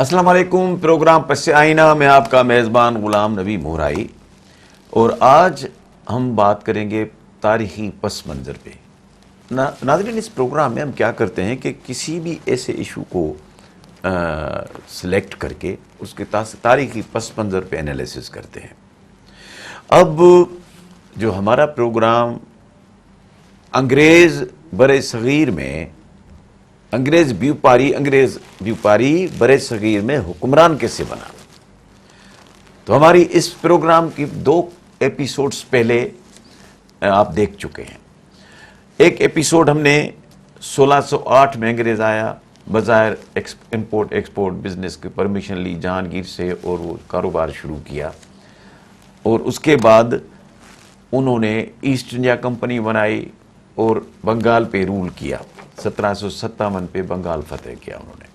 السلام علیکم. پروگرام پس آئینہ میں آپ کا میزبان غلام نبی مہرائی، اور آج ہم بات کریں گے تاریخی پس منظر پہ. ناظرین، اس پروگرام میں ہم کیا کرتے ہیں کہ کسی بھی ایسے ایشو کو سلیکٹ کر کے اس کے تاریخی پس منظر پہ انالیسس کرتے ہیں. اب جو ہمارا پروگرام انگریز بر صغیر میں انگریز بیوپاری بر صغیر میں حکمران کیسے بنا، تو ہماری اس پروگرام کی 2 ایپیسوڈز پہلے آپ دیکھ چکے ہیں. ایک ایپیسوڈ ہم نے 1608 میں انگریز آیا، بظاہر امپورٹ ایکسپورٹ بزنس کی پرمیشن لی جہانگیر سے اور وہ کاروبار شروع کیا، اور اس کے بعد انہوں نے ایسٹ انڈیا کمپنی بنائی اور بنگال پہ رول کیا. 1757 پہ بنگال فتح کیا انہوں نے،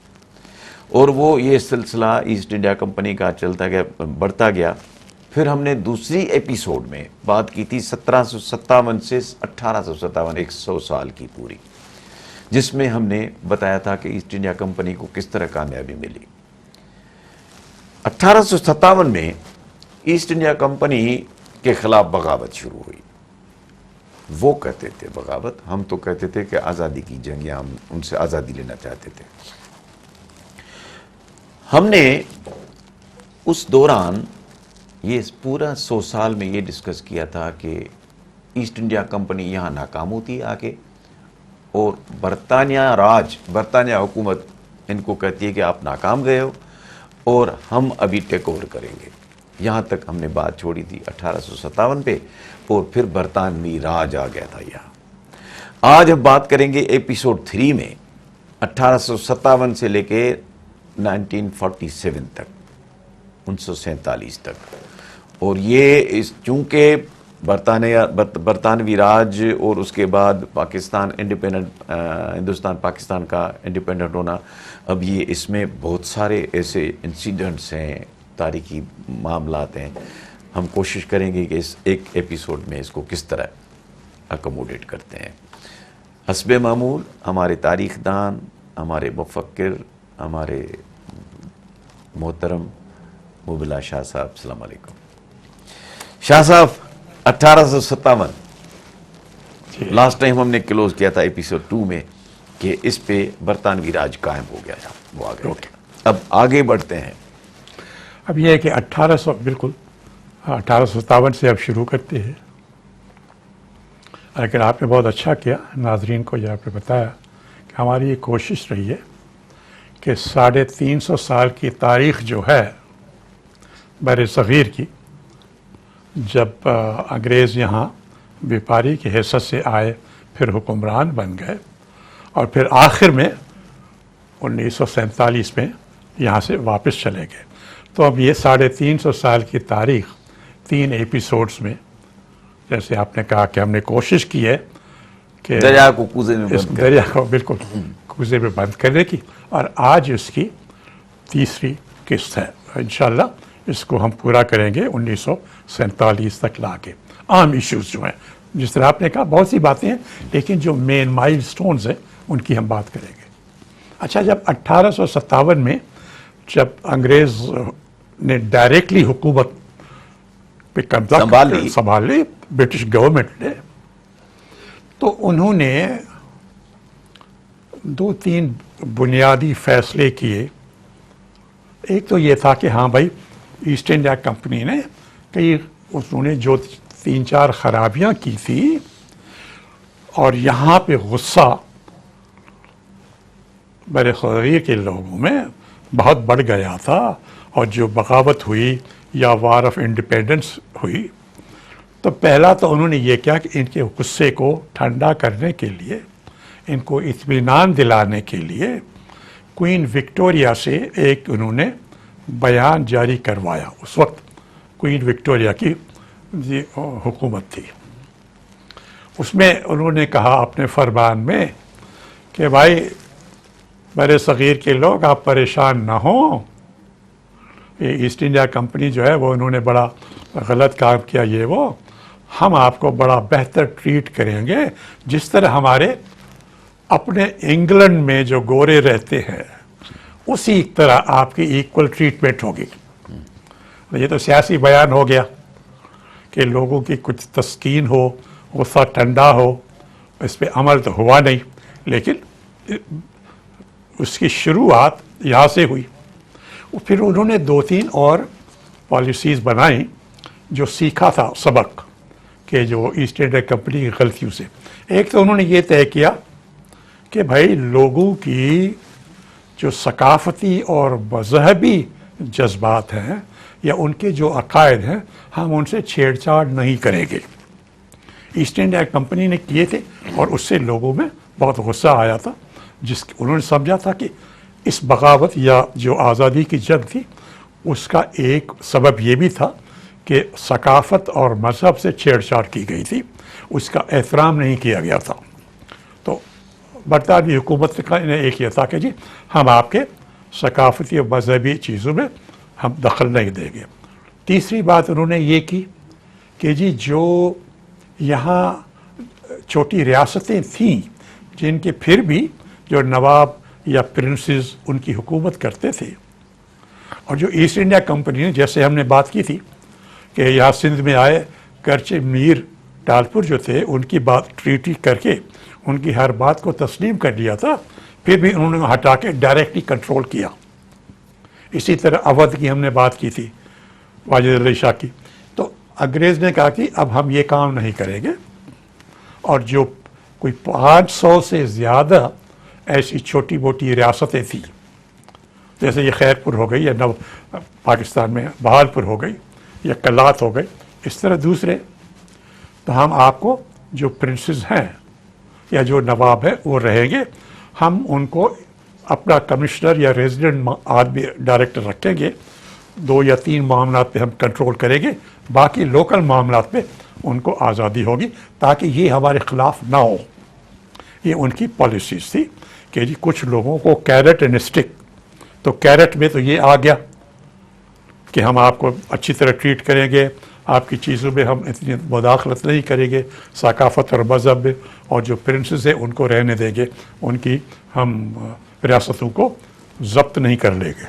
اور وہ یہ سلسلہ ایسٹ انڈیا کمپنی کا چلتا گیا، بڑھتا گیا. پھر ہم نے دوسری ایپیسوڈ میں بات کی تھی 1757 سے 1857، 100 سال کی پوری، جس میں ہم نے بتایا تھا کہ ایسٹ انڈیا کمپنی کو کس طرح کامیابی ملی. 1857 میں ایسٹ انڈیا کمپنی کے خلاف بغاوت شروع ہوئی. وہ کہتے تھے بغاوت، ہم تو کہتے تھے کہ آزادی کی جنگ، یا ہم ان سے آزادی لینا چاہتے تھے. ہم نے اس دوران یہ پورا 100 سال میں یہ ڈسکس کیا تھا کہ ایسٹ انڈیا کمپنی یہاں ناکام ہوتی ہے آگے، اور برطانیہ حکومت ان کو کہتی ہے کہ آپ ناکام گئے ہو اور ہم ابھی ٹیک اوور کریں گے. یہاں تک ہم نے بات چھوڑی تھی 1857 پہ، اور پھر برطانوی راج آ گیا تھا یہاں. آج ہم بات کریں گے ایپیسوڈ 3 میں 1857 سے لے کے 1947 تک، 1947 تک. اور یہ چونکہ برطانوی راج اور اس کے بعد پاکستان ہندوستان پاکستان کا انڈیپینڈنٹ ہونا، اب یہ اس میں بہت سارے ایسے انسیڈنٹس ہیں، تاریخی معاملات ہیں. ہم کوشش کریں گے کہ اس ایک ایپیسوڈ میں اس کو کس طرح اکوموڈیٹ کرتے ہیں. حسب معمول ہمارے تاریخ دان، ہمارے مفکر، ہمارے محترم مبلا شاہ صاحب. السلام علیکم شاہ صاحب. 1857 لاسٹ ٹائم ہم نے کلوز کیا تھا ایپیسوڈ 2 میں کہ اس پہ برطانوی راج قائم ہو گیا تھا، وہ آگے. اب آگے بڑھتے ہیں. اب یہ ہے کہ 1857 سے اب شروع کرتے ہیں. لیکن آپ نے بہت اچھا کیا، ناظرین کو یہ آپ نے بتایا کہ ہماری یہ کوشش رہی ہے کہ 350 سال کی تاریخ جو ہے بر صغیر کی، جب انگریز یہاں بیپاری کی حیثیت سے آئے، پھر حکمران بن گئے، اور پھر آخر میں 1947 میں یہاں سے واپس چلے گئے. تو اب یہ 350 سال کی تاریخ 3 ایپیسوڈز میں، جیسے آپ نے کہا کہ ہم نے کوشش کی ہے کہ دریا کو کوزے میں بند دریا کو بالکل کوزے میں بند کرنے کی، اور آج اس کی تیسری قسط ہے. انشاءاللہ اس کو ہم پورا کریں گے 1947 تک لا کے. عام ایشوز جو ہیں، جس طرح آپ نے کہا بہت سی باتیں ہیں، لیکن جو مین مائل سٹونز ہیں ان کی ہم بات کریں گے. اچھا، جب 1857 میں جب انگریز نے ڈائریکٹلی حکومت پہ قبضہ سنبھال لی، برٹش گورنمنٹ نے، تو انہوں نے 2-3 بنیادی فیصلے کیے. ایک تو یہ تھا کہ ہاں بھائی، ایسٹ انڈیا کمپنی نے انہوں نے جو 3-4 خرابیاں کی تھی، اور یہاں پہ غصہ بر صغیر کے لوگوں میں بہت بڑھ گیا تھا، اور جو بغاوت ہوئی یا وار آف انڈیپینڈنس ہوئی، تو پہلا تو انہوں نے یہ کیا کہ ان کے غصے کو ٹھنڈا کرنے کے لیے، ان کو اطمینان دلانے کے لیے کوئین وکٹوریہ سے ایک انہوں نے بیان جاری کروایا. اس وقت کوئین وکٹوریہ کی حکومت تھی. اس میں انہوں نے کہا اپنے فرمان میں کہ بھائی بر صغیر کے لوگ آپ پریشان نہ ہوں، یہ ایسٹ انڈیا کمپنی جو ہے وہ انہوں نے بڑا غلط کام کیا، یہ وہ ہم آپ کو بڑا بہتر ٹریٹ کریں گے، جس طرح ہمارے اپنے انگلینڈ میں جو گورے رہتے ہیں اسی طرح آپ کی ایکول ٹریٹمنٹ ہوگی. یہ تو سیاسی بیان ہو گیا کہ لوگوں کی کچھ تسکین ہو, غصہ ٹھنڈا ہو, اس پہ عمل تو ہوا نہیں, لیکن اس کی شروعات یہاں سے ہوئی. پھر انہوں نے 2-3 اور پالیسیز بنائیں جو سیکھا تھا سبق کہ جو ایسٹ انڈیا کمپنی کی غلطیوں سے. ایک تو انہوں نے یہ طے کیا کہ بھائی لوگوں کی جو ثقافتی اور مذہبی جذبات ہیں یا ان کے جو عقائد ہیں, ہم ان سے چھیڑ چھاڑ نہیں کریں گے. ایسٹ انڈیا کمپنی نے کیے تھے اور اس سے لوگوں میں بہت غصہ آیا تھا, انہوں نے سمجھا تھا کہ اس بغاوت یا جو آزادی کی جنگ تھی اس کا ایک سبب یہ بھی تھا کہ ثقافت اور مذہب سے چھیڑ چھاڑ کی گئی تھی, اس کا احترام نہیں کیا گیا تھا. تو برطانوی حکومت نے ایک یہ تھا کہ جی ہم آپ کے ثقافتی اور مذہبی چیزوں میں ہم دخل نہیں دیں گے. تیسری بات انہوں نے یہ کی کہ جی جو یہاں چھوٹی ریاستیں تھیں جن کے پھر بھی جو نواب یا پرنسز ان کی حکومت کرتے تھے, اور جو ایسٹ انڈیا کمپنی نے, جیسے ہم نے بات کی تھی کہ یہاں سندھ میں آئے گرچہ میر ٹالپور جو تھے ان کی بات ٹریٹی کر کے ان کی ہر بات کو تسلیم کر لیا تھا, پھر بھی انہوں نے ہٹا کے ڈائریکٹلی کنٹرول کیا. اسی طرح اودھ کی ہم نے بات کی تھی, واجد علی شاہ کی. تو انگریز نے کہا کہ اب ہم یہ کام نہیں کریں گے, اور جو کوئی 500 سے زیادہ ایسی چھوٹی موٹی ریاستیں تھیں, جیسے یہ خیر پور ہو گئی یا پاکستان میں بہال پور ہو گئی یا کلات ہو گئی, اس طرح دوسرے, تو ہم آپ کو جو پرنسز ہیں یا جو نواب ہیں وہ رہیں گے, ہم ان کو اپنا کمشنر یا ریزیڈنٹ آدمی ڈائریکٹر رکھیں گے, 2 یا 3 معاملات پہ ہم کنٹرول کریں گے, باقی لوکل معاملات پہ ان کو آزادی ہوگی تاکہ یہ ہمارے خلاف نہ ہو. یہ ان کی پالیسیز تھی کہ جی کچھ لوگوں کو کیرٹ اینڈ اسٹک, تو کیرٹ میں تو یہ آ گیا کہ ہم آپ کو اچھی طرح ٹریٹ کریں گے, آپ کی چیزوں میں ہم اتنی مداخلت نہیں کریں گے ثقافت اور مذہب میں, اور جو پرنسز ہیں ان کو رہنے دیں گے, ان کی ہم ریاستوں کو ضبط نہیں کر لیں گے.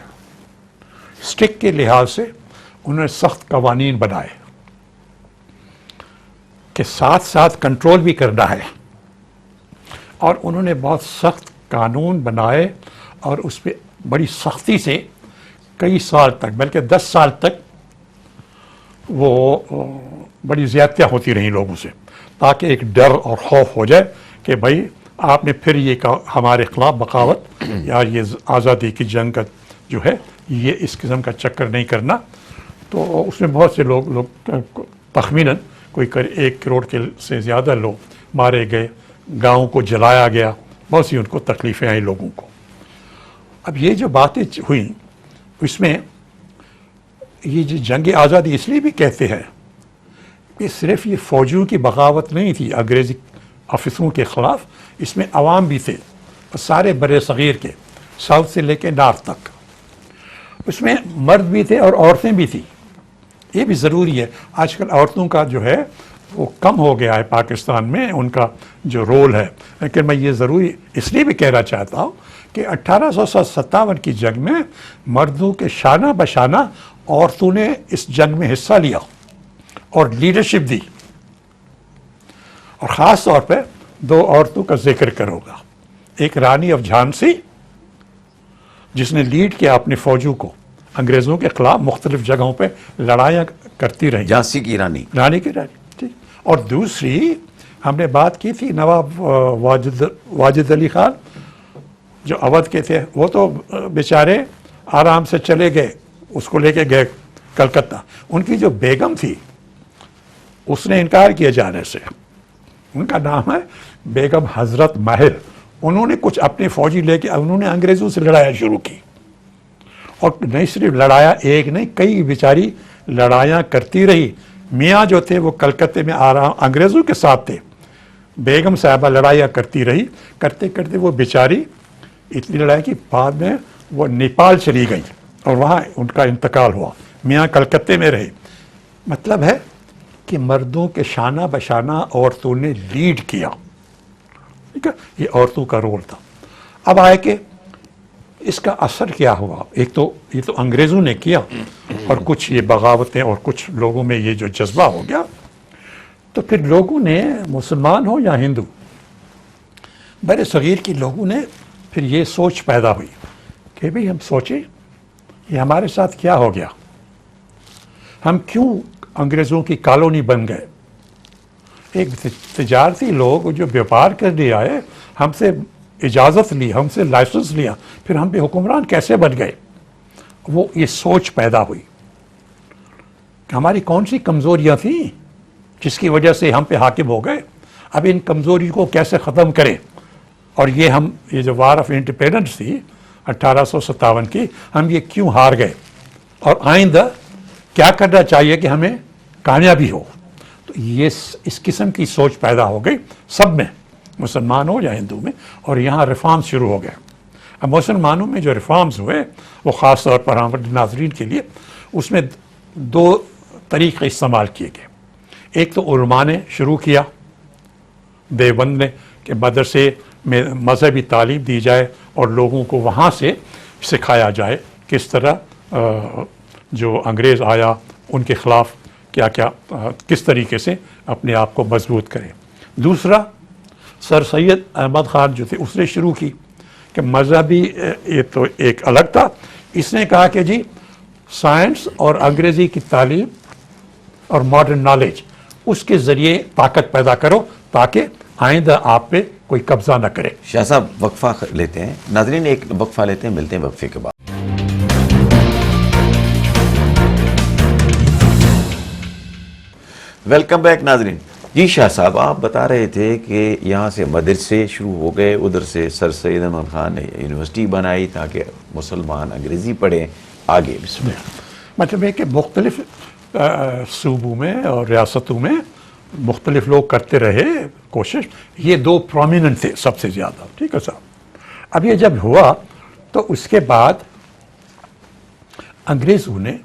اسٹک کے لحاظ سے انہوں نے سخت قوانین بنائے کہ ساتھ ساتھ کنٹرول بھی کرنا ہے, اور انہوں نے بہت سخت قانون بنائے اور اس پہ بڑی سختی سے کئی سال تک, بلکہ 10 سال تک وہ بڑی زیادتیاں ہوتی رہیں لوگوں سے, تاکہ ایک ڈر اور خوف ہو جائے کہ بھائی آپ نے پھر یہ ہمارے خلاف بغاوت یا یہ آزادی کی جنگ کا جو ہے یہ اس قسم کا چکر نہیں کرنا. تو اس میں بہت سے لوگ تخمیناً کوئی 1 کروڑ کے سے زیادہ لوگ مارے گئے, گاؤں کو جلایا گیا, بہت سی ان کو تکلیفیں آئیں لوگوں کو. اب یہ جو باتیں ہوئیں اس میں یہ جو جنگ آزادی اس لیے بھی کہتے ہیں کہ صرف یہ فوجیوں کی بغاوت نہیں تھی انگریزی آفیسروں کے خلاف, اس میں عوام بھی تھے, سارے بر صغیر کے ساؤتھ سے لے کے نارتھ تک. اس میں مرد بھی تھے اور عورتیں بھی تھیں. یہ بھی ضروری ہے, آج کل عورتوں کا جو ہے وہ کم ہو گیا ہے پاکستان میں ان کا جو رول ہے, لیکن میں یہ ضروری اس لیے بھی کہنا چاہتا ہوں کہ 1857 کی جنگ میں مردوں کے شانہ بشانہ عورتوں نے اس جنگ میں حصہ لیا اور لیڈرشپ دی. اور خاص طور پہ 2 عورتوں کا ذکر کروں گا. ایک رانی آف جھانسی جس نے لیڈ کیا اپنے فوجوں کو انگریزوں کے خلاف مختلف جگہوں پہ لڑائیاں کرتی رہیں, جھانسی کی رانی ٹھیک. اور دوسری ہم نے بات کی تھی نواب واجد علی خان جو اودھ کے تھے, وہ تو بیچارے آرام سے چلے گئے, اس کو لے کے گئے کلکتہ. ان کی جو بیگم تھی اس نے انکار کیا جانے سے, ان کا نام ہے بیگم حضرت ماہر. انہوں نے کچھ اپنے فوجی لے کے انہوں نے انگریزوں سے لڑایا شروع کی, اور نہیں صرف لڑایا ایک نہیں کئی بیچاری لڑائیاں کرتی رہی. میاں جو تھے وہ کلکتے میں انگریزوں کے ساتھ تھے, بیگم صاحبہ لڑائیاں کرتی رہی, کرتے کرتے وہ بیچاری اتنی لڑائی کی بعد میں وہ نیپال چلی گئی اور وہاں ان کا انتقال ہوا. میاں کلکتے میں رہے. مطلب ہے کہ مردوں کے شانہ بشانہ عورتوں نے لیڈ کیا, ٹھیک ہے, یہ عورتوں کا رول تھا. اب آئے کہ اس کا اثر کیا ہوا؟ ایک تو یہ تو انگریزوں نے کیا اور کچھ یہ بغاوتیں اور کچھ لوگوں میں یہ جو جذبہ ہو گیا، تو پھر لوگوں نے، مسلمان ہو یا ہندو، بر صغیر کے لوگوں نے پھر یہ سوچ پیدا ہوئی کہ بھئی ہم سوچیں یہ ہمارے ساتھ کیا ہو گیا، ہم کیوں انگریزوں کی کالونی بن گئے؟ ایک تجارتی لوگ جو بیوپار کرنے آئے، ہم سے اجازت لی، ہم سے لائسنس لیا، پھر ہم پہ حکمران کیسے بن گئے؟ وہ یہ سوچ پیدا ہوئی کہ ہماری کون سی کمزوریاں تھیں جس کی وجہ سے ہم پہ حاکم ہو گئے، اب ان کمزوری کو کیسے ختم کریں؟ اور یہ جو وار آف انڈیپینڈنس تھی 1857 کی، ہم یہ کیوں ہار گئے اور آئندہ کیا کرنا چاہیے کہ ہمیں کامیابی ہو؟ تو یہ اس قسم کی سوچ پیدا ہو گئی سب میں، مسلمان ہو یا ہندو میں، اور یہاں ریفارمز شروع ہو گئے۔ اب مسلمانوں میں جو ریفارمز ہوئے وہ خاص طور پر ہمارے ناظرین کے لیے اس میں دو طریقے استعمال کیے گئے۔ ایک تو علماء نے شروع کیا، دیوبند نے، کہ مدرسے میں مذہبی تعلیم دی جائے اور لوگوں کو وہاں سے سکھایا جائے کس طرح جو انگریز آیا ان کے خلاف کیا کس طریقے سے اپنے آپ کو مضبوط کرے۔ دوسرا سر سید احمد خان جو تھے اس نے شروع کی کہ مذہبی یہ تو ایک الگ تھا، اس نے کہا کہ جی سائنس اور انگریزی کی تعلیم اور ماڈرن نالج اس کے ذریعے طاقت پیدا کرو تاکہ آئندہ آپ پہ کوئی قبضہ نہ کرے۔ شاہ صاحب وقفہ لیتے ہیں، ناظرین ایک وقفہ لیتے ہیں، ملتے ہیں وقفے کے بعد۔ ویلکم بیک ناظرین۔ جی شاہ صاحب، آپ بتا رہے تھے کہ یہاں سے مدرسے شروع ہو گئے، ادھر سے سر سید احمد خان نے یونیورسٹی بنائی تاکہ مسلمان انگریزی پڑھیں، آگے بسم اللہ۔ مطلب ہے کہ مختلف صوبوں میں اور ریاستوں میں مختلف لوگ کرتے رہے کوشش، یہ دو پرومیننٹ تھے سب سے زیادہ، ٹھیک ہے صاحب۔ اب یہ جب ہوا تو اس کے بعد انگریزوں نے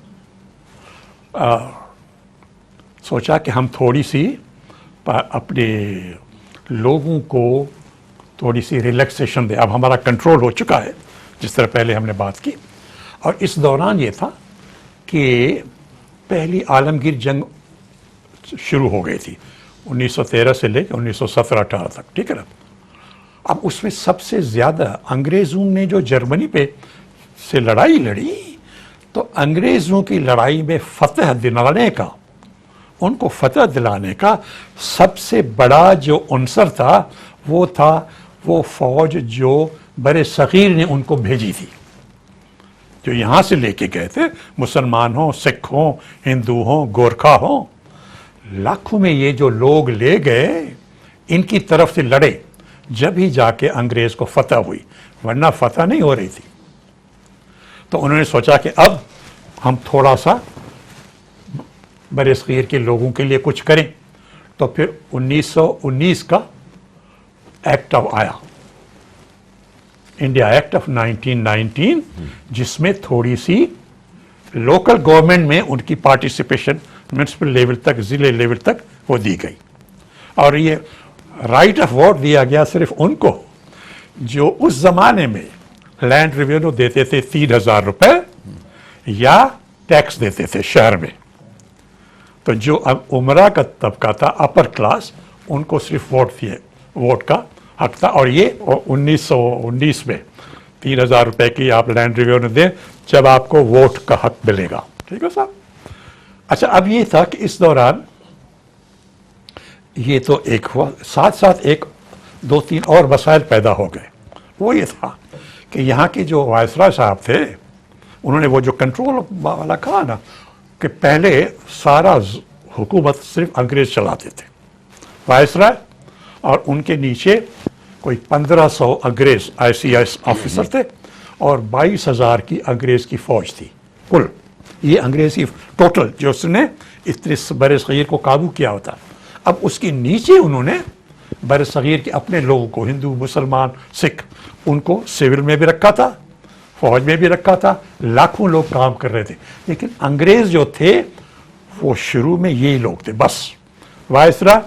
سوچا کہ ہم تھوڑی سی اپنے لوگوں کو تھوڑی سی ریلیکسیشن دیں، اب ہمارا کنٹرول ہو چکا ہے جس طرح پہلے ہم نے بات کی۔ اور اس دوران یہ تھا کہ پہلی عالمگیر جنگ شروع ہو گئی تھی 1913 سے لے کے 1917-18 تک، ٹھیک ہے نا۔ اب اس میں سب سے زیادہ انگریزوں نے جو جرمنی پہ سے لڑائی لڑی، تو انگریزوں کی لڑائی میں فتح دلانے کا، ان کو فتح دلانے کا سب سے بڑا جو عنصر تھا وہ تھا وہ فوج جو بر صغیر نے ان کو بھیجی تھی، جو یہاں سے لے کے گئے تھے، مسلمان ہوں، سکھ ہوں، ہندو ہوں، گورکھا ہوں، لاکھوں میں یہ جو لوگ لے گئے ان کی طرف سے لڑے، جب ہی جا کے انگریز کو فتح ہوئی، ورنہ فتح نہیں ہو رہی تھی۔ تو انہوں نے سوچا کہ اب ہم تھوڑا سا بر صغیر کے لوگوں کے لیے کچھ کریں، تو پھر 1919 کا ایکٹ آیا، انڈیا ایکٹ آف 1919، جس میں تھوڑی سی لوکل گورنمنٹ میں ان کی پارٹیسپیشن میونسپل لیول تک، ضلع لیول تک وہ دی گئی، اور یہ رائٹ آف ووٹ دیا گیا صرف ان کو جو اس زمانے میں لینڈ ریوینیو دیتے تھے 3000 روپے یا ٹیکس دیتے تھے شہر میں۔ تو جو اب عمرہ کا طبقہ تھا، اپر کلاس، ان کو صرف ووٹ کا حق تھا، اور یہ 1919 میں 3000 روپے کی آپ لینڈ ریوینیو دیں جب آپ کو ووٹ کا حق ملے گا، ٹھیک ہے صاحب۔ اچھا، اب یہ تھا کہ اس دوران یہ تو ایک ہوا، ساتھ ساتھ ایک دو تین اور مسائل پیدا ہو گئے۔ وہ یہ تھا کہ یہاں کے جو وائسرائے صاحب تھے، انہوں نے وہ جو کنٹرول والا کہا نا کہ پہلے سارا حکومت صرف انگریز چلاتے تھے، وائسرائے اور ان کے نیچے کوئی 1500 انگریز ICS آفیسر تھے اور 22,000 کی انگریز کی فوج تھی کل۔ یہ انگریز کی ٹوٹل جو اس نے اتنے بر صغیر کو قابو کیا ہوتا۔ اب اس کے نیچے انہوں نے بر صغیر کے اپنے لوگوں کو، ہندو، مسلمان، سکھ، ان کو سول میں بھی رکھا تھا، فوج میں بھی رکھا تھا، لاکھوں لوگ کام کر رہے تھے۔ لیکن انگریز جو تھے وہ شروع میں یہی لوگ تھے بس، وائسرا،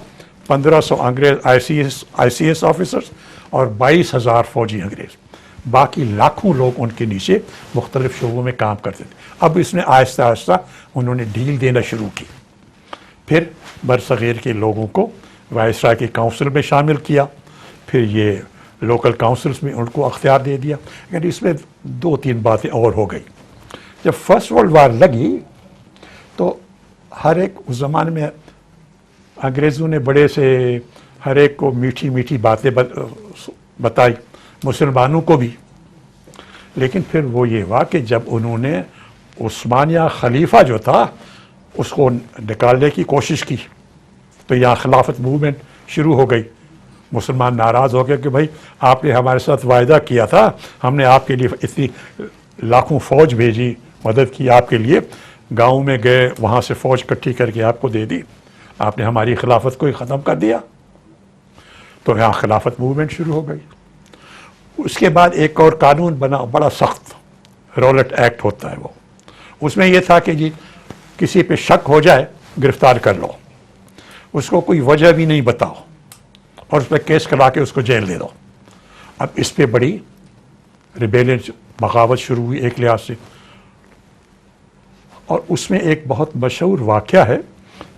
1500 انگریز ICS آفیسرز اور 22,000 فوجی انگریز۔ باقی لاکھوں لوگ ان کے نیچے مختلف شعبوں میں کام کرتے تھے. اب اس نے آہستہ آہستہ انہوں نے ڈھیل دینا شروع کی. پھر برصغیر کے لوگوں کو وائسرائے کی کونسل میں شامل کیا, پھر یہ لوکل کونسلز میں ان کو اختیار دے دیا. یعنی اس میں 2-3 باتیں اور ہو گئی. جب فرسٹ ورلڈ وار لگی تو ہر ایک اس زمانے میں انگریزوں نے بڑے سے ہر ایک کو میٹھی میٹھی باتیں بتائی, مسلمانوں کو بھی. لیکن پھر وہ یہ ہوا کہ جب انہوں نے عثمانیہ خلیفہ جو تھا اس کو نکالنے کی کوشش کی تو یہاں خلافت موومنٹ شروع ہو گئی. مسلمان ناراض ہو گئے کہ بھائی آپ نے ہمارے ساتھ وعدہ کیا تھا, ہم نے آپ کے لیے اتنی لاکھوں فوج بھیجی, مدد کی آپ کے لیے, گاؤں میں گئے, وہاں سے فوج اکٹھی کر کے آپ کو دے دی, آپ نے ہماری خلافت کو ہی ختم کر دیا. تو یہاں خلافت موومنٹ شروع ہو گئی. اس کے بعد ایک اور قانون بنا بڑا سخت, رولٹ ایکٹ ہوتا ہے وہ. اس میں یہ تھا کہ جی کسی پہ شک ہو جائے گرفتار کر لو, اس کو کوئی وجہ بھی نہیں بتاؤ اور اس پہ کیس کرا کے اس کو جیل دے دو. اب اس پہ بڑی ریبیلین بغاوت شروع ہوئی ایک لحاظ سے. اور اس میں ایک بہت مشہور واقعہ ہے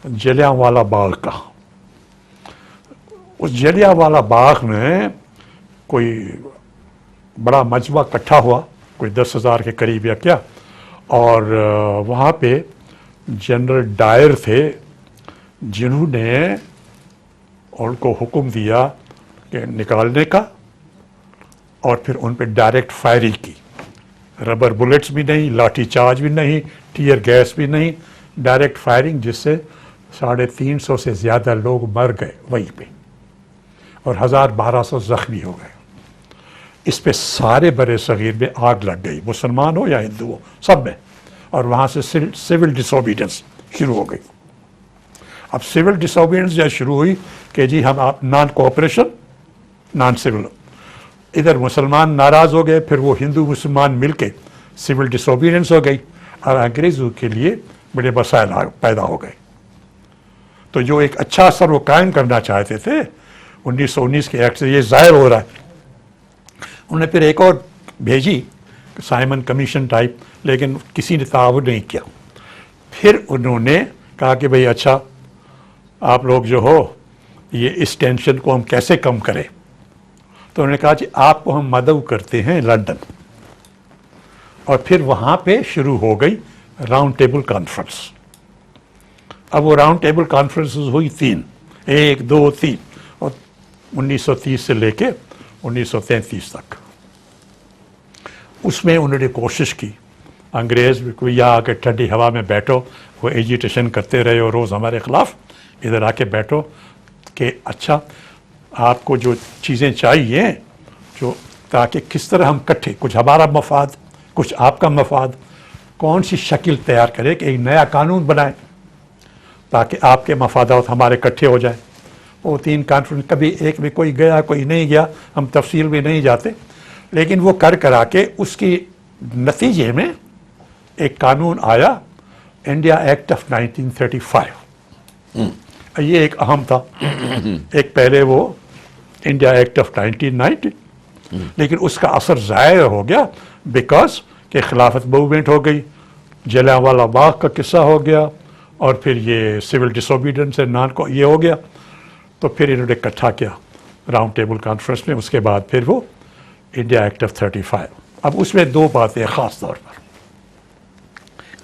جلیانوالہ باغ کا. اس جلیانوالہ باغ میں کوئی بڑا مجمع اکٹھا ہوا, کوئی 10,000 کے قریب یا کیا, اور وہاں پہ جنرل ڈائر تھے جنہوں نے ان کو حکم دیا کہ نکالنے کا, اور پھر ان پہ ڈائریکٹ فائرنگ کی. ربر بلٹس بھی نہیں, لاٹھی چارج بھی نہیں, ٹیئر گیس بھی نہیں, ڈائریکٹ فائرنگ, جس سے 350 سے زیادہ لوگ مر گئے وہیں پہ اور 1,200 زخمی ہو گئے. اس پہ سارے برِ صغیر میں آگ لگ گئی, مسلمان ہو یا ہندو ہو, سب میں. اور وہاں سے سول ڈس اوبیڈینس شروع ہو گئی. اب سول ڈس اوبیڈینس جب شروع ہوئی کہ جی ہم آپ نان کوآپریشن, نان سول, ادھر مسلمان ناراض ہو گئے, پھر وہ ہندو مسلمان مل کے سول ڈس اوبیڈینس ہو گئی, اور انگریزوں کے لیے بڑے مسائل پیدا ہو گئے. تو جو ایک اچھا اثر وہ قائم کرنا چاہتے تھے 1919 کے ایکٹ سے, یہ ظاہر ہو رہا ہے. انہوں نے پھر ایک اور بھیجی سائمن کمیشن ٹائپ, لیکن کسی نے تعاون نہیں کیا. پھر انہوں نے کہا کہ بھئی اچھا آپ لوگ جو ہو یہ اس ٹینشن کو ہم کیسے کم کریں. تو انہوں نے کہا جی آپ کو ہم مدعو کرتے ہیں لندن. اور پھر وہاں پہ شروع ہو گئی راؤنڈ ٹیبل کانفرنس. اب وہ راؤنڈ ٹیبل کانفرنس ہوئی 3, 1, 2, 3, اور 1930 سے لے کے 1933 تک. اس میں انہوں نے کوشش کی, انگریز بھی یہاں آ کے ٹھنڈی ہوا میں بیٹھو, وہ ایجیٹیشن کرتے رہے اور روز ہمارے خلاف, ادھر آ کے بیٹھو کہ اچھا آپ کو جو چیزیں چاہیے, جو تاکہ کس طرح ہم کٹھے, کچھ ہمارا مفاد, کچھ آپ کا مفاد, کون سی شکل تیار کرے کہ ایک نیا قانون بنائیں تاکہ آپ کے مفادات ہمارے کٹھے ہو جائیں. وہ 3 کانفرنس, کبھی ایک میں کوئی گیا کوئی نہیں گیا, ہم تفصیل میں نہیں جاتے, لیکن وہ کرا کے اس کی نتیجے میں ایک قانون آیا, انڈیا ایکٹ آف 1935. یہ ایک اہم تھا. ایک پہلے وہ انڈیا ایکٹ آف 1990, لیکن اس کا اثر ظاہر ہو گیا بیکاز کہ خلافت موومنٹ ہو گئی, جلیانوالہ باغ کا قصہ ہو گیا, اور پھر یہ سول ڈس اوبیڈینس نان کو یہ ہو گیا. تو پھر انہوں نے اکٹھا کیا راؤنڈ ٹیبل کانفرنس میں. اس کے بعد پھر وہ انڈیا ایکٹ آف 35. اب اس میں 2 باتیں خاص طور پر.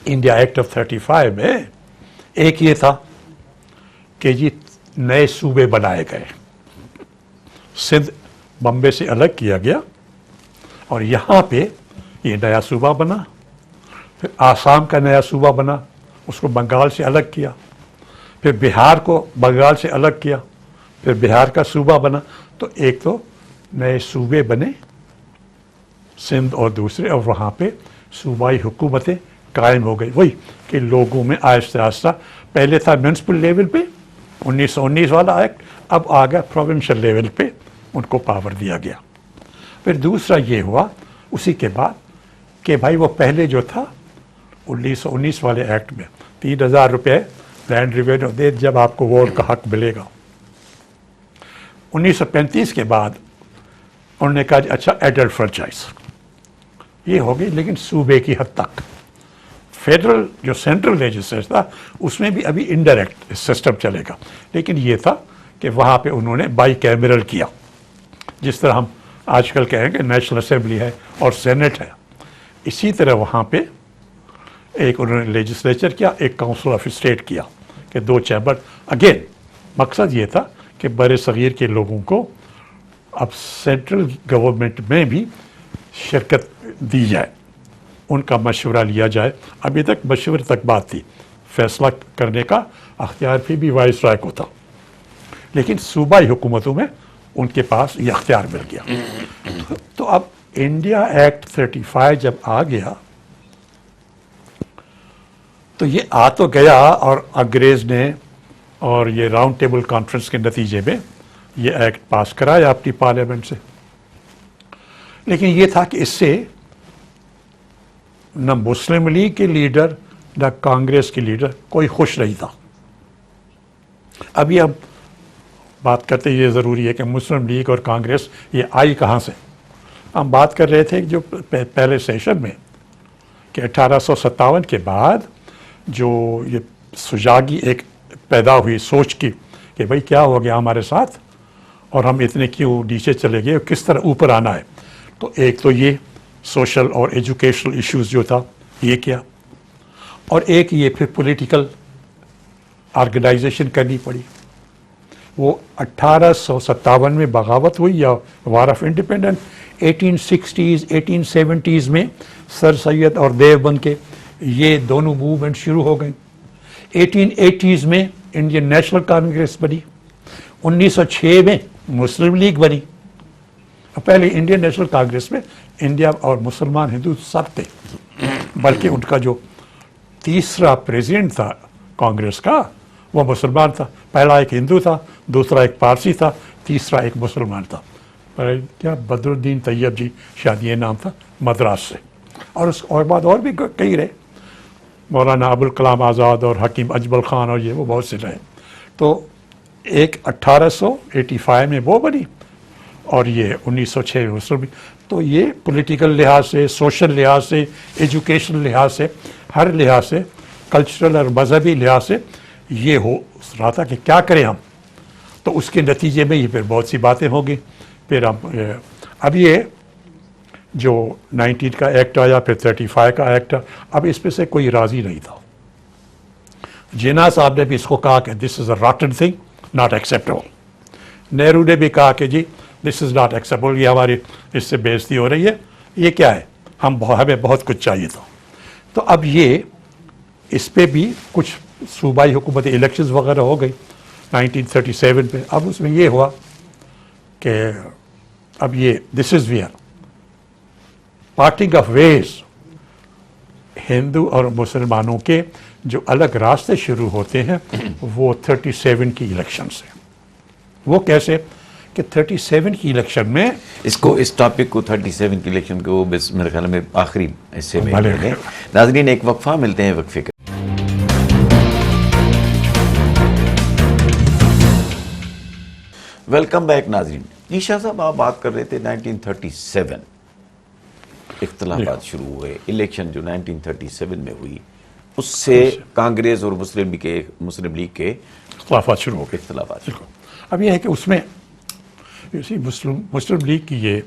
انڈیا ایکٹ آف 35 میں ایک یہ تھا کہ جی نئے صوبے بنائے گئے. سندھ بمبے سے الگ کیا گیا اور یہاں پہ یہ نیا صوبہ بنا. پھر آسام کا نیا صوبہ بنا, اس کو بنگال سے الگ کیا. پھر بہار کو بنگال سے الگ کیا, پھر بہار کا صوبہ بنا. تو ایک تو نئے صوبے بنے سندھ اور دوسرے, اور وہاں پہ صوبائی حکومتیں قائم ہو گئی. وہی کہ لوگوں میں آہستہ آہستہ, پہلے تھا میونسپل لیول پہ 1919 والا ایکٹ, اب آ گیا پروونشل لیول پہ ان کو پاور دیا گیا. پھر دوسرا یہ ہوا اسی کے بعد کہ بھائی وہ پہلے جو تھا 1919 والے ایکٹ میں 3,000 روپے لینڈ ریوینیو دے جب آپ کو ووٹ کا حق ملے گا. 1935 کے بعد انہوں نے کہا جی اچھا ایڈلٹ فرنچائز یہ ہوگی لیکن صوبے کی حد تک. فیڈرل جو سینٹرل لیجسلیچر تھا اس میں بھی ابھی انڈائریکٹ سسٹم چلے گا, لیکن یہ تھا کہ وہاں پہ انہوں نے بائی کیمرل کیا, جس طرح ہم آج کل کہیں گے نیشنل اسمبلی ہے اور سینٹ ہے, اسی طرح وہاں پہ ایک انہوں نے لیجسلیچر کیا, ایک کاؤنسل آف اسٹیٹ کیا کہ 2 چیمبر. اگین مقصد یہ تھا کہ بر صغیر کے لوگوں کو اب سینٹرل گورنمنٹ میں بھی شرکت دی جائے, ان کا مشورہ لیا جائے. ابھی تک مشورے تک بات تھی, فیصلہ کرنے کا اختیار بھی وائس رائے کو تھا, لیکن صوبائی حکومتوں میں ان کے پاس یہ اختیار مل گیا. تو اب انڈیا ایکٹ 35 جب آ گیا تو یہ آ تو گیا, اور انگریز نے اور یہ راؤنڈ ٹیبل کانفرنس کے نتیجے میں یہ ایکٹ پاس کرایا اپنی پارلیمنٹ سے. لیکن یہ تھا کہ اس سے نہ مسلم لیگ کے لیڈر نہ کانگریس کے لیڈر کوئی خوش نہیں تھا. ابھی ہم بات کرتے یہ ضروری ہے کہ مسلم لیگ اور کانگریس یہ آئی کہاں سے. ہم بات کر رہے تھے جو پہلے سیشن میں کہ 1857 کے بعد جو یہ سجاگی ایک پیدا ہوئی سوچ کی کہ بھئی کیا ہو گیا ہمارے ساتھ اور ہم اتنے کیوں نیچے چلے گئے, کس طرح اوپر آنا ہے. تو ایک تو یہ سوشل اور ایجوکیشنل ایشوز جو تھا یہ کیا, اور ایک یہ پھر پولیٹیکل آرگنائزیشن کرنی پڑی. وہ 1857 میں بغاوت ہوئی یا war of independence, 1860s 1870s میں سر سید اور دیوبند کے یہ دونوں موومنٹ شروع ہو گئے. 1880s میں انڈین نیشنل کانگریس بنی, 1906 میں مسلم لیگ بنی. پہلے انڈین نیشنل کانگریس میں انڈیا اور مسلمان ہندو سب تھے, بلکہ ان کا جو تیسرا پریزیڈنٹ تھا کانگریس کا وہ مسلمان تھا. پہلا ایک ہندو تھا, دوسرا ایک پارسی تھا, تیسرا ایک مسلمان تھا. کیا بدر الدین طیب جی شاید یہ نام تھا, مدراس سے. اور اس اور بعد اور بھی کئی رہے, مولانا ابوالکلام آزاد اور حکیم اجمل خان اور یہ وہ بہت سے رہے. تو ایک 1885 میں وہ بنی اور یہ 1906 میں مسلم. تو یہ پولیٹیکل لحاظ سے, سوشل لحاظ سے, ایجوکیشنل لحاظ سے, ہر لحاظ سے, کلچرل اور مذہبی لحاظ سے یہ ہو رہا تھا کہ کیا کریں ہم. تو اس کے نتیجے میں یہ پھر بہت سی باتیں ہوں گی. پھر ہم اب یہ جو 19 کا ایکٹ آیا, پھر 35 کا ایکٹ, اب اس پہ سے کوئی راضی نہیں تھا. جناح صاحب نے بھی اس کو کہا کہ دس از اے راٹن تھنگ, ناٹ ایکسیپٹیبل. نہرو نے بھی کہا کہ جی دس از ناٹ ایکسیپٹیبل, یہ ہماری اس سے بے عزتی ہو رہی ہے, یہ کیا ہے, ہمیں بہت کچھ چاہیے تھا. تو اب یہ اس پہ بھی کچھ صوبائی حکومت الیکشنز وغیرہ ہو گئی 1937 پہ. اب اس میں یہ ہوا کہ اب یہ this is where parting of ways, ہندو اور مسلمانوں کے جو الگ راستے شروع ہوتے ہیں وہ 37 کی الیکشن سے. وہ کیسے کہ 37 کی الیکشن میں اس ٹاپک کو 37 کی الیکشن کو میرے خیال میں آخری حصے میں لیں. ناظرین ایک وقفہ, ملتے ہیں وقفے کا. ویلکم بیک ناظرین. جی شاہ صاحب آپ بات کر رہے تھے 1937 اختلافات شروع ہوئے. الیکشن جو 1937 میں ہوئی اس سے کانگریس اور مسلم لیگ کے اختلافات شروع ہو گئے. اب یہ ہے کہ اس میں مسلم لیگ کی یہ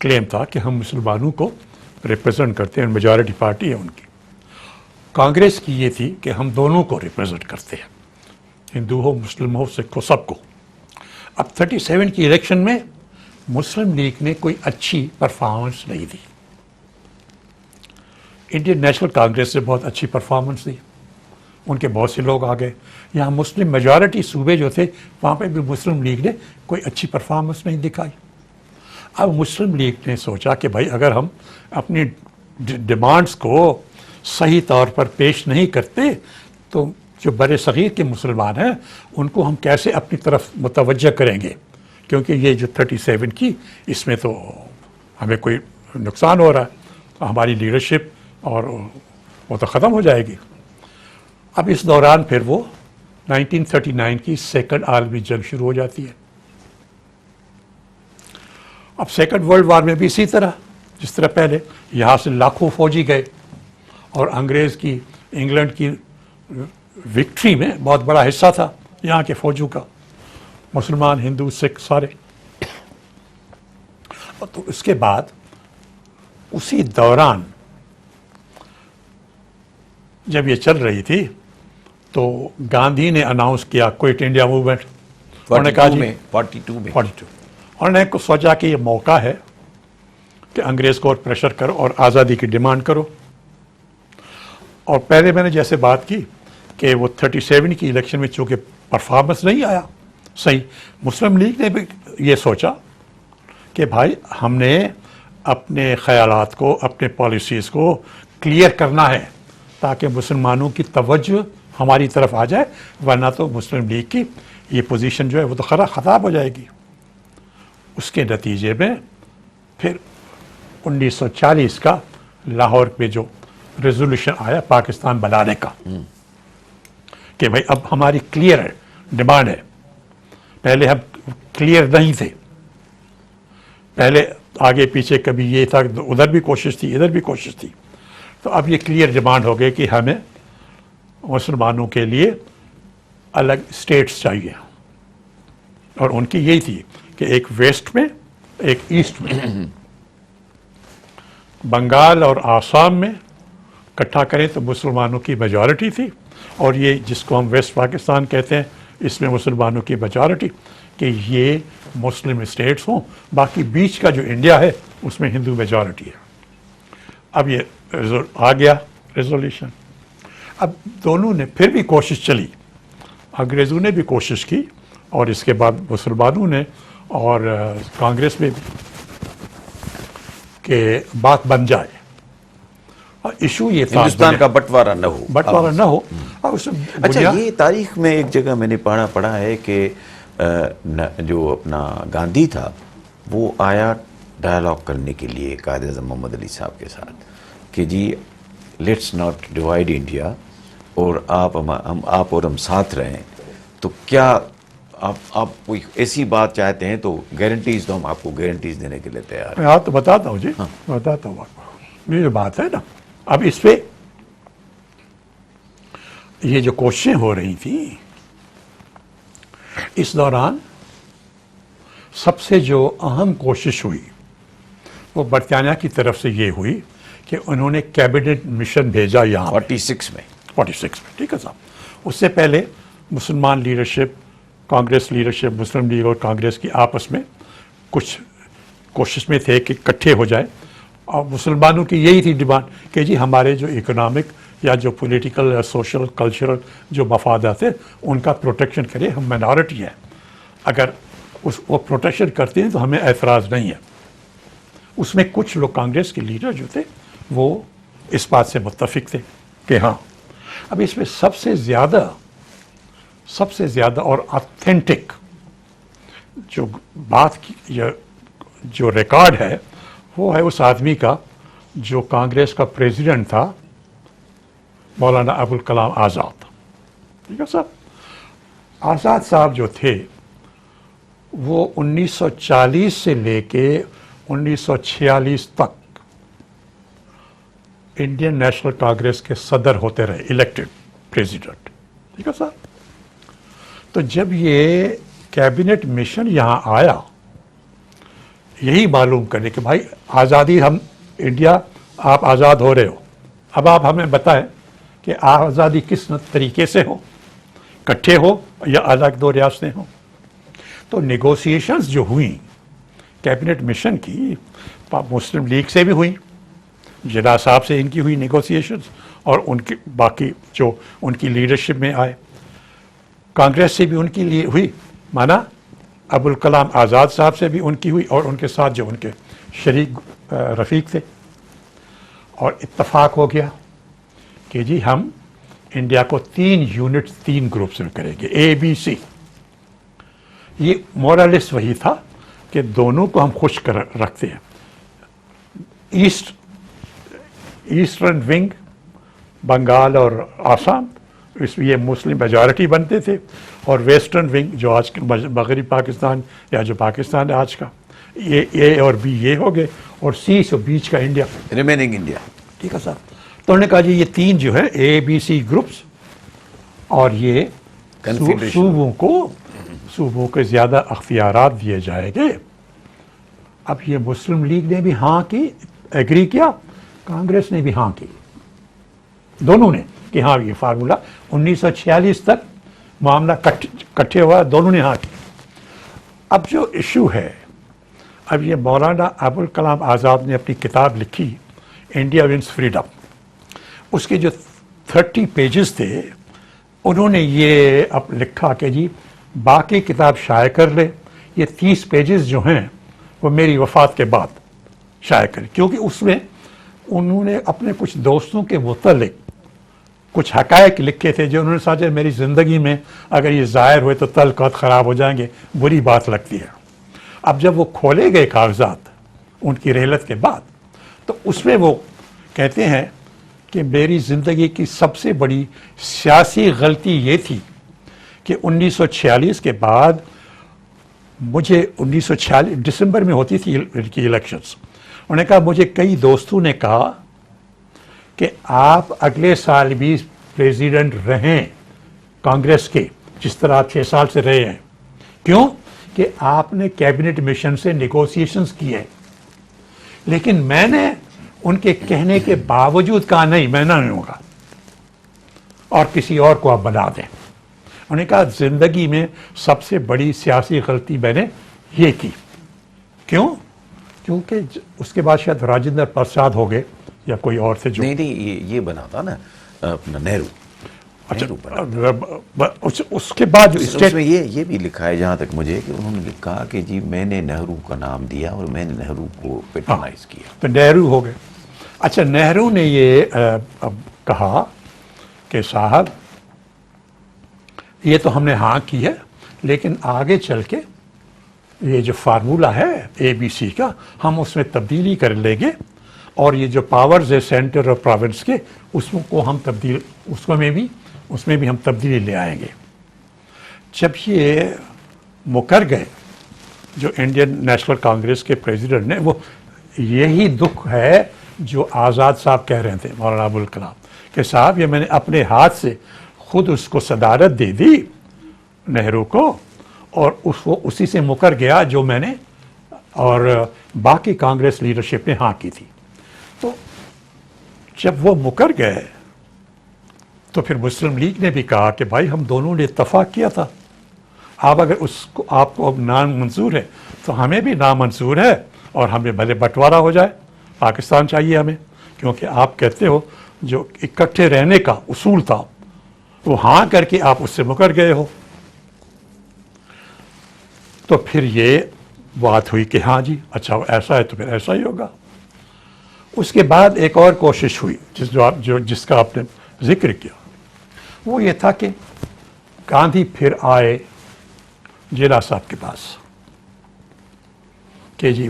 کلیم تھا کہ ہم مسلمانوں کو ریپرزینٹ کرتے ہیں, میجارٹی پارٹی ہے ان کی. کانگریس کی یہ تھی کہ ہم دونوں کو ریپرزینٹ کرتے ہیں, ہندو ہو, مسلم ہو, سکھ ہو, سب کو. اب 37 کی الیکشن میں مسلم لیگ نے کوئی اچھی پرفارمنس نہیں دی. انڈین نیشنل کانگریس سے بہت اچھی پرفارمنس دی, ان کے بہت سے لوگ آ گئے. یہاں مسلم میجارٹی صوبے جو تھے وہاں پہ بھی مسلم لیگ نے کوئی اچھی پرفارمنس نہیں دکھائی. اب مسلم لیگ نے سوچا کہ بھائی اگر ہم اپنی ڈیمانڈز کو صحیح طور پر پیش نہیں کرتے تو جو بر صغیر کے مسلمان ہیں ان کو ہم کیسے اپنی طرف متوجہ کریں گے, کیونکہ یہ جو 37 کی اس میں تو ہمیں کوئی نقصان ہو رہا ہے, ہماری لیڈرشپ اور وہ تو ختم ہو جائے گی. اب اس دوران پھر وہ 1939 کی سیکنڈ عالمی جنگ شروع ہو جاتی ہے, اب سیکنڈ ورلڈ وار میں بھی اسی طرح، جس طرح پہلے یہاں سے لاکھوں فوجی گئے اور انگریز کی انگلینڈ کی وکٹری میں بہت بڑا حصہ تھا یہاں کے فوجوں کا، مسلمان، ہندو، سکھ سارے. تو اس کے بعد اسی دوران جب یہ چل رہی تھی تو گاندھی نے اناؤنس کیا کوئٹ انڈیا موومنٹ. انہوں نے کہا 42 میں 42. انہوں نے سوچا کہ یہ موقع ہے کہ انگریز کو اور پریشر کرو اور آزادی کی ڈیمانڈ کرو. اور پہلے میں نے جیسے بات کی کہ وہ 37 کی الیکشن میں چونکہ پرفارمنس نہیں آیا صحیح، مسلم لیگ نے بھی یہ سوچا کہ بھائی ہم نے اپنے خیالات کو، اپنے پالیسیز کو کلیئر کرنا ہے تاکہ مسلمانوں کی توجہ ہماری طرف آ جائے، ورنہ تو مسلم لیگ کی یہ پوزیشن جو ہے وہ تو خراب ہو جائے گی. اس کے نتیجے میں پھر 1940 کا لاہور میں جو ریزولوشن آیا پاکستان بنانے کا کہ بھائی اب ہماری کلیئر ڈیمانڈ ہے. پہلے ہم کلیئر نہیں تھے، پہلے آگے پیچھے کبھی یہ تھا، ادھر بھی کوشش تھی ادھر بھی کوشش تھی. تو اب یہ کلیئر ڈیمانڈ ہو گئی کہ ہمیں مسلمانوں کے لیے الگ اسٹیٹس چاہیے، اور ان کی یہی تھی کہ ایک ویسٹ میں ایک ایسٹ میں، بنگال اور آسام میں اکٹھا کریں تو مسلمانوں کی میجورٹی تھی، اور یہ جس کو ہم ویسٹ پاکستان کہتے ہیں اس میں مسلمانوں کی میجورٹی، کہ یہ مسلم اسٹیٹس ہوں، باقی بیچ کا جو انڈیا ہے اس میں ہندو میجورٹی ہے. اب یہ آ گیا ریزولوشن. اب دونوں نے پھر بھی کوشش چلی، انگریزوں نے بھی کوشش کی اور اس کے بعد مسلمانوں نے اور کانگریس میں بھی، کہ بات بن جائے. اور ایشو یہ تھا ہندوستان کا بٹوارہ نہ ہو. اور اس اچھا، یہ تاریخ میں ایک جگہ میں نے پڑھا ہے کہ جو اپنا گاندھی تھا وہ آیا ڈائلاگ کرنے کے لیے قائد اعظم محمد علی صاحب کے ساتھ کہ جی لیٹس ناٹ ڈیوائڈ انڈیا، اور آپ اور ہم ساتھ رہیں. تو کیا آپ کوئی ایسی بات چاہتے ہیں تو گارنٹیز، تو ہم آپ کو گارنٹیز دینے کے لیے تیار ہیں. میں تو بتاتا ہوں جی، بتاتا ہوں آپ کو. یہ جو بات ہے نا، اب اس پہ یہ جو کوششیں ہو رہی تھیں اس دوران سب سے جو اہم کوشش ہوئی وہ برطانیہ کی طرف سے یہ ہوئی کہ انہوں نے کیبنٹ مشن بھیجا یہاں 46 میں. ٹھیک ہے صاحب. اس سے پہلے مسلمان لیڈرشپ، کانگریس لیڈرشپ، مسلم لیگ اور کانگریس کی آپس میں کچھ کوشش میں تھے کہ اکٹھے ہو جائے، اور مسلمانوں کی یہی تھی ڈیمانڈ کہ جی ہمارے جو اکنامک یا جو پولیٹیکل یا سوشل کلچرل جو مفادات ہیں ان کا پروٹیکشن کرے، ہم مائنارٹی ہیں، اگر وہ پروٹیکشن کرتے ہیں تو ہمیں اعتراض نہیں ہے. اس میں کچھ لوگ کانگریس کے لیڈر جو تھے وہ اس بات سے متفق تھے کہ ہاں. اب اس میں سب سے زیادہ اور آتھینٹک جو بات کی جو ریکارڈ ہے وہ ہے اس آدمی کا جو کانگریس کا پریزیڈنٹ تھا، مولانا ابوالکلام آزاد. ٹھیک ہے صاحب. آزاد صاحب جو تھے وہ 1940 سے لے کے 1946 تک انڈین نیشنل کانگریس کے صدر ہوتے رہے، الیکٹڈ پریزیڈنٹ. ٹھیک ہے صاحب. تو جب یہ کیبنٹ مشن یہاں آیا یہی معلوم کرنے کہ بھائی آزادی، ہم انڈیا، آپ آزاد ہو رہے ہو، اب آپ ہمیں بتائیں کہ آزادی کس طریقے سے ہو، اکٹھے ہو یا الگ دو ریاستیں ہوں. تو نیگوسیشنز جو ہوئیں کیبنٹ مشن کی، مسلم لیگ سے بھی ہوئیں، جناح صاحب سے ان کی ہوئی نیگوسیشنز، اور ان کے باقی جو ان کی لیڈرشپ میں آئے، کانگریس سے بھی ان کی لیے ہوئی، مانا ابوالکلام آزاد صاحب سے بھی ان کی ہوئی، اور ان کے ساتھ جو ان کے شریک رفیق تھے. اور اتفاق ہو گیا کہ جی ہم انڈیا کو 3 یونٹ 3 گروپس میں کریں گے، اے بی سی. یہ مورالس وہی تھا کہ دونوں کو ہم خوش رکھتے ہیں. ایسٹرن ونگ بنگال اور آسام، اس میں یہ مسلم میجارٹی بنتے تھے، اور ویسٹرن ونگ جو آج مغربی پاکستان یا جو پاکستان ہے آج کا، یہ اے اور بی یہ ہو گئے اور سی سے بیچ کا انڈیا. Remaining India. ٹھیک ہے صاحب. تو انہوں نے کہا جی یہ تین جو ہے اے بی سی گروپس اور یہ صوبوں کو زیادہ اختیارات دیے جائیں گے. اب یہ مسلم لیگ نے بھی ہاں کی، ایگری کیا، کانگریس نے بھی ہاں کی، دونوں نے کہ ہاں یہ فارمولہ 1946 تک معاملہ کٹھے ہوا، دونوں نے ہاں کی. اب جو ایشو ہے، اب یہ مولانا ابوالکلام آزاد نے اپنی کتاب لکھی انڈیا ونس فریڈم، اس کے جو 30 پیجز تھے انہوں نے یہ اب لکھا کہ جی باقی کتاب شائع کر لے، یہ 30 پیجز جو ہیں وہ میری وفات کے بعد شائع کریں، کیونکہ اس میں انہوں نے اپنے کچھ دوستوں کے متعلق کچھ حقائق لکھے تھے جو انہوں نے سوچا میری زندگی میں اگر یہ ظاہر ہوئے تو تعلقات خراب ہو جائیں گے، بری بات لگتی ہے. اب جب وہ کھولے گئے کاغذات ان کی رحلت کے بعد تو اس میں وہ کہتے ہیں کہ میری زندگی کی سب سے بڑی سیاسی غلطی یہ تھی کہ 1946 کے بعد مجھے 1946 دسمبر میں ہوتی تھی کی الیکشنز. انہوں نے کہا مجھے کئی دوستوں نے کہا کہ آپ اگلے سال بھی پریزیڈنٹ رہیں کانگریس کے جس طرح آپ 6 سال سے رہے ہیں. کیوں؟ کہ آپ نے کیبنٹ مشن سے نیگوسیشنز کیے. لیکن میں نے ان کے کہنے کے باوجود کہا نہیں میں نہ ہوں گا اور کسی اور کو آپ بنا دیں. انہوں نے کہا زندگی میں سب سے بڑی سیاسی غلطی میں نے یہ کی. کیوں؟ کیونکہ اس کے بعد شاید راجندر پرساد ہو گئے یا کوئی اور تھے جو نہیں یہ بنا تھا نا اپنا نہرو. اس کے بعد جو اس میں یہ بھی لکھا ہے جہاں تک مجھے کہ انہوں نے کہا کہ جی میں نے نہرو کا نام دیا اور میں نے نہرو کو پیٹرنائز کیا. تو نہرو ہو گئے. اچھا نہرو نے یہ کہا کہ صاحب یہ تو ہم نے ہاں کی ہے لیکن آگے چل کے یہ جو فارمولہ ہے اے بی سی کا ہم اس میں تبدیلی کر لیں گے اور یہ جو پاورز ہے سینٹر اور پروونس کے اس میں بھی ہم تبدیلی لے آئیں گے. جب یہ مکر گئے جو انڈین نیشنل کانگریس کے پریزیڈنٹ نے، وہ یہی دکھ ہے جو آزاد صاحب کہہ رہے تھے مولانا ابوالکلام کہ صاحب یہ میں نے اپنے ہاتھ سے خود اس کو صدارت دے دی نہرو کو اور وہ اسی سے مکر گیا جو میں نے اور باقی کانگریس لیڈرشپ نے ہاں کی تھی. تو جب وہ مکر گئے تو پھر مسلم لیگ نے بھی کہا کہ بھائی ہم دونوں نے اتفاق کیا تھا، آپ اگر آپ کو اب نامنظور ہے تو ہمیں بھی نامنظور ہے اور ہمیں بھلے بٹوارا ہو جائے، پاکستان چاہیے ہمیں، کیونکہ آپ کہتے ہو جو اکٹھے رہنے کا اصول تھا وہ ہاں کر کے آپ اس سے مکر گئے ہو. تو پھر یہ بات ہوئی کہ ہاں جی اچھا ایسا ہے تو پھر ایسا ہی ہوگا. اس کے بعد ایک اور کوشش ہوئی جس کا آپ نے ذکر کیا، وہ یہ تھا کہ گاندھی پھر آئے جینا صاحب کے پاس کہ جی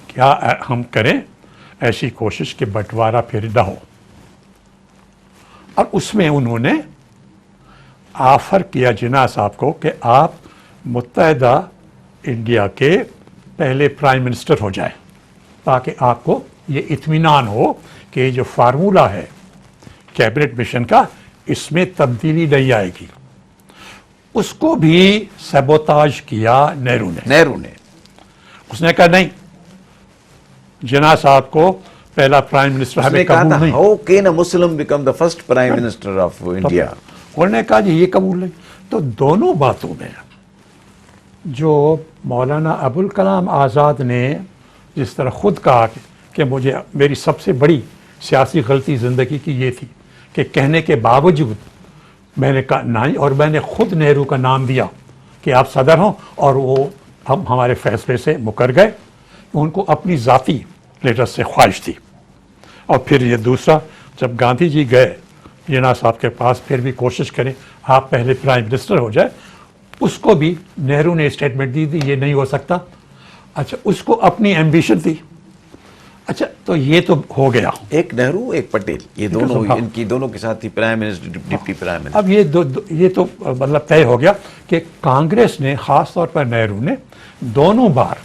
کیا ہم کریں ایسی کوشش کہ بٹوارا پھر نہ ہو. اور اس میں انہوں نے آفر کیا جناح صاحب کو کہ آپ متحدہ انڈیا کے پہلے پرائم منسٹر ہو جائیں تاکہ آپ کو یہ اطمینان ہو کہ یہ جو فارمولہ ہے کیبنٹ مشن کا اس میں تبدیلی نہیں آئے گی. اس کو بھی سیبوتاج کیا نہرو نے. اس نے کہا نہیں جناح صاحب کو پہلا پرائم منسٹر ہمیں قبول نہیں. How can a Muslim become the first prime minister of India? انہوں نے کہا جی یہ قبول نہیں. تو دونوں باتوں میں جو مولانا ابوالکلام آزاد نے جس طرح خود کہا کہ مجھے میری سب سے بڑی سیاسی غلطی زندگی کی یہ تھی کہ کہنے کے باوجود میں نے کہا نہیں اور میں نے خود نہرو کا نام دیا کہ آپ صدر ہوں اور وہ ہمارے فیصلے سے مکر گئے. ان کو اپنی ذاتی لیٹر سے خواہش تھی. اور پھر یہ دوسرا جب گاندھی جی گئے جناح صاحب کے پاس پھر بھی کوشش کریں آپ پہلے پرائم منسٹر ہو جائے، اس کو بھی نہرو نے اسٹیٹمنٹ دی تھی یہ نہیں ہو سکتا. اچھا اس کو اپنی ایمبیشن تھی. اچھا تو یہ تو ہو گیا. ایک نہرو ایک پٹیل یہ دونوں ان کی دونوں کے ساتھ ہی prime minister deputy prime minister. اب یہ تو مطلب طے ہو گیا کہ کانگریس نے خاص طور پر نہرو نے دونوں بار